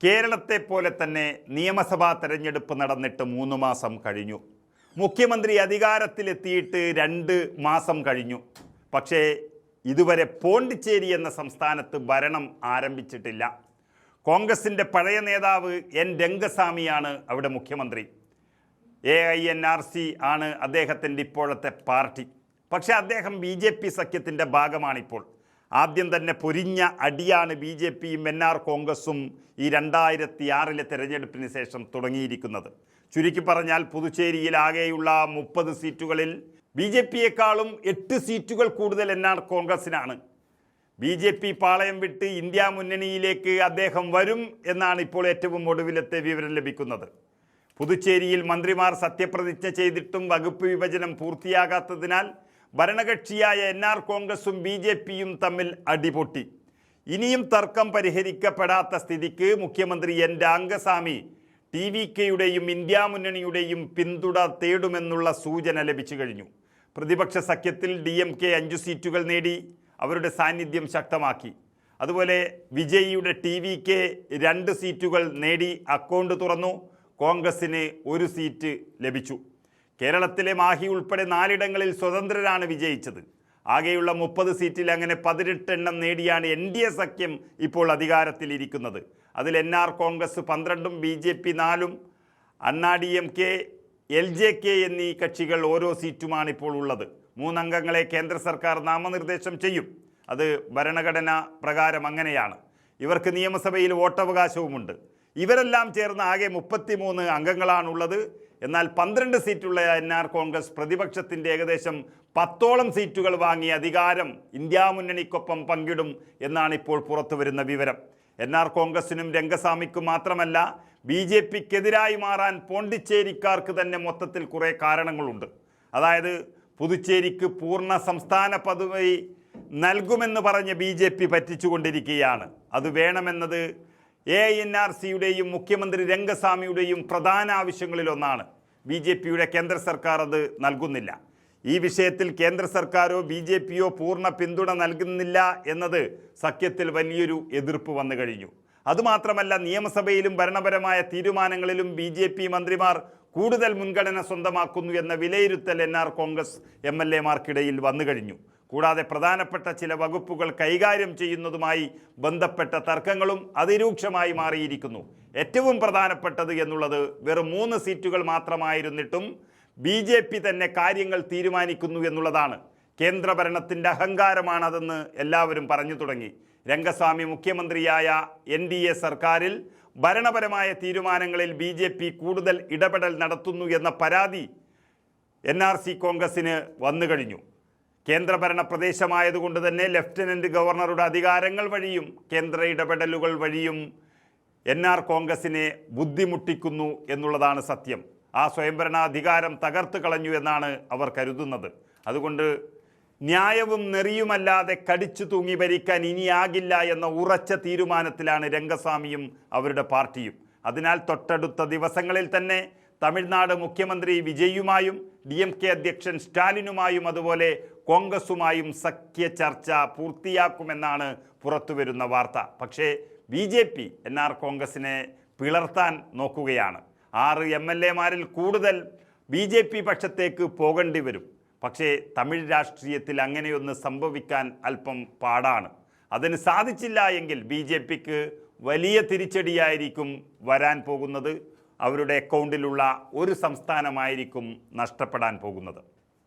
കേരളത്തെ പോലെ തന്നെ നിയമസഭാ തെരഞ്ഞെടുപ്പ് നടന്നിട്ട് 3 മാസം കഴിഞ്ഞു. മുഖ്യമന്ത്രി അധികാരത്തിലെത്തിയിട്ട് 2 മാസം കഴിഞ്ഞു. പക്ഷേ ഇതുവരെ പോണ്ടിച്ചേരി എന്ന സംസ്ഥാനത്ത് ഭരണം ആരംഭിച്ചിട്ടില്ല. കോൺഗ്രസിൻ്റെ പഴയ നേതാവ് എൻ രംഗസ്വാമിയാണ് അവിടെ മുഖ്യമന്ത്രി. AINRC ആണ് അദ്ദേഹത്തിൻ്റെ ഇപ്പോഴത്തെ പാർട്ടി. പക്ഷേ അദ്ദേഹം BJP സഖ്യത്തിൻ്റെ ഭാഗമാണിപ്പോൾ. ആദ്യം തന്നെ പൊരിഞ്ഞ അടിയാണ് BJPയും NR കോൺഗ്രസും ഈ 2006 തെരഞ്ഞെടുപ്പിന് ശേഷം തുടങ്ങിയിരിക്കുന്നത്. ചുരുക്കി പറഞ്ഞാൽ പുതുച്ചേരിയിൽ ആകെയുള്ള 30 സീറ്റുകളിൽ BJPയേക്കാളും 8 സീറ്റുകൾ കൂടുതൽ NR കോൺഗ്രസിനാണ്. BJP പാളയം വിട്ട് ഇന്ത്യ മുന്നണിയിലേക്ക് അദ്ദേഹം വരും എന്നാണ് ഇപ്പോൾ ഏറ്റവും ഒടുവിലത്തെ വിവരം ലഭിക്കുന്നത്. പുതുച്ചേരിയിൽ മന്ത്രിമാർ സത്യപ്രതിജ്ഞ ചെയ്തിട്ടും വകുപ്പ് വിഭജനം പൂർത്തിയാകാത്തതിനാൽ ഭരണകക്ഷിയായ NR കോൺഗ്രസും BJPയും തമ്മിൽ അടിപൊട്ടി. ഇനിയും തർക്കം പരിഹരിക്കപ്പെടാത്ത സ്ഥിതിക്ക് മുഖ്യമന്ത്രി എൻ രംഗസ്വാമി TVKയുടെയും ഇന്ത്യ മുന്നണിയുടെയും പിന്തുണ തേടുമെന്നുള്ള സൂചന ലഭിച്ചു കഴിഞ്ഞു. പ്രതിപക്ഷ സഖ്യത്തിൽ DMK 5 സീറ്റുകൾ നേടി അവരുടെ സാന്നിധ്യം ശക്തമാക്കി. അതുപോലെ വിജയിയുടെ TVK 2 സീറ്റുകൾ നേടി അക്കൗണ്ട് തുറന്നു. കോൺഗ്രസിന് 1 സീറ്റ് ലഭിച്ചു. കേരളത്തിലെ മാഹി ഉൾപ്പെടെ 4 ഇടങ്ങളിൽ സ്വതന്ത്രരാണ് വിജയിച്ചത്. ആകെയുള്ള 30 സീറ്റിൽ അങ്ങനെ 18 എണ്ണം നേടിയാണ് NDA സഖ്യം ഇപ്പോൾ അധികാരത്തിലിരിക്കുന്നത്. അതിൽ NR കോൺഗ്രസ് 12ഉം BJP 4ഉം അണ്ണാ DMK LJK എന്നീ കക്ഷികൾ ഓരോ സീറ്റുമാണ് ഇപ്പോൾ ഉള്ളത്. 3 അംഗങ്ങളെ കേന്ദ്ര സർക്കാർ നാമനിർദ്ദേശം ചെയ്യും. അത് ഭരണഘടന പ്രകാരം അങ്ങനെയാണ്. ഇവർക്ക് നിയമസഭയിൽ വോട്ടവകാശവുമുണ്ട്. ഇവരെല്ലാം ചേർന്ന് ആകെ 33 അംഗങ്ങളാണുള്ളത്. എന്നാൽ 12 സീറ്റുള്ള NR കോൺഗ്രസ് പ്രതിപക്ഷത്തിൻ്റെ ഏകദേശം 10ഓളം സീറ്റുകൾ വാങ്ങി അധികാരം ഇന്ത്യ മുന്നണിക്കൊപ്പം പങ്കിടും എന്നാണ് ഇപ്പോൾ പുറത്തു വരുന്ന വിവരം. NR കോൺഗ്രസിനും രംഗസ്വാമിക്കും മാത്രമല്ല BJPക്കെതിരായി മാറാൻ പോണ്ടിച്ചേരിക്കാർക്ക് തന്നെ മൊത്തത്തിൽ കുറേ കാരണങ്ങളുണ്ട്. അതായത് പുതുച്ചേരിക്ക് പൂർണ്ണ സംസ്ഥാന പദവി നൽകുമെന്ന് പറഞ്ഞ് BJP പറ്റിച്ചുകൊണ്ടിരിക്കുകയാണ്. അത് വേണമെന്നത് AINRCയുടെയും മുഖ്യമന്ത്രി രംഗസ്വാമിയുടെയും പ്രധാന ആവശ്യങ്ങളിലൊന്നാണ്. BJPയുടെ കേന്ദ്ര സർക്കാർ അത് നൽകുന്നില്ല. ഈ വിഷയത്തിൽ കേന്ദ്ര സർക്കാരോ BJPയോ പൂർണ്ണ പിന്തുണ നൽകുന്നില്ല എന്നത് സഖ്യത്തിൽ വലിയൊരു എതിർപ്പ് വന്നു കഴിഞ്ഞു. അതുമാത്രമല്ല, നിയമസഭയിലും ഭരണപരമായ തീരുമാനങ്ങളിലും BJP മന്ത്രിമാർ കൂടുതൽ മുൻഗണന സ്വന്തമാക്കുന്നു എന്ന വിലയിരുത്തൽ NR കോൺഗ്രസ് MLAമാർക്കിടയിൽ വന്നു കഴിഞ്ഞു. കൂടാതെ പ്രധാനപ്പെട്ട ചില വകുപ്പുകൾ കൈകാര്യം ചെയ്യുന്നതുമായി ബന്ധപ്പെട്ട തർക്കങ്ങളും അതിരൂക്ഷമായി മാറിയിരിക്കുന്നു. ഏറ്റവും പ്രധാനപ്പെട്ടത് എന്നുള്ളത് വെറും 3 സീറ്റുകൾ മാത്രമായിരുന്നിട്ടും BJP തന്നെ കാര്യങ്ങൾ തീരുമാനിക്കുന്നു എന്നുള്ളതാണ്. കേന്ദ്രഭരണത്തിൻ്റെ അഹങ്കാരമാണതെന്ന് എല്ലാവരും പറഞ്ഞു തുടങ്ങി. രംഗസ്വാമി മുഖ്യമന്ത്രിയായ NDA സർക്കാരിൽ ഭരണപരമായ തീരുമാനങ്ങളിൽ BJP കൂടുതൽ ഇടപെടൽ നടത്തുന്നു എന്ന പരാതി NRC കോൺഗ്രസിന് വന്നു കഴിഞ്ഞു. കേന്ദ്രഭരണ പ്രദേശമായതുകൊണ്ട് തന്നെ ലഫ്റ്റനന്റ് ഗവർണറുടെ അധികാരങ്ങൾ വഴിയും കേന്ദ്ര ഇടപെടലുകൾ വഴിയും NR കോൺഗ്രസിനെ ബുദ്ധിമുട്ടിക്കുന്നു എന്നുള്ളതാണ് സത്യം. ആ സ്വയംഭരണാധികാരം തകർത്ത് കളഞ്ഞു എന്നാണ് അവർ കരുതുന്നത്. അതുകൊണ്ട് ന്യായവും നെറിയുമല്ലാതെ കടിച്ചു തൂങ്ങി ഭരിക്കാൻ ഇനിയാകില്ല എന്ന ഉറച്ച തീരുമാനത്തിലാണ് രംഗസ്വാമിയും അവരുടെ പാർട്ടിയും. അതിനാൽ തൊട്ടടുത്ത ദിവസങ്ങളിൽ തന്നെ തമിഴ്നാട് മുഖ്യമന്ത്രി വിജയുമായും DMK അധ്യക്ഷൻ സ്റ്റാലിനുമായും അതുപോലെ കോൺഗ്രസുമായും സഖ്യ ചർച്ച പൂർത്തിയാക്കുമെന്നാണ് പുറത്തുവരുന്ന വാർത്ത. പക്ഷേ BJP NR കോൺഗ്രസിനെ പിളർത്താൻ നോക്കുകയാണ്. 6 MLAമാരിൽ കൂടുതൽ BJP പക്ഷത്തേക്ക് പോകേണ്ടി വരും. പക്ഷേ തമിഴ് രാഷ്ട്രീയത്തിൽ അങ്ങനെയൊന്ന് സംഭവിക്കാൻ അല്പം പാടാണ്. അതിന് സാധിച്ചില്ല എങ്കിൽ BJPക്ക് വലിയ തിരിച്ചടിയായിരിക്കും വരാൻ പോകുന്നത്. അവരുടെ അക്കൗണ്ടിലുള്ള 1 സംസ്ഥാനമായിരിക്കും നഷ്ടപ്പെടാൻ പോകുന്നത്.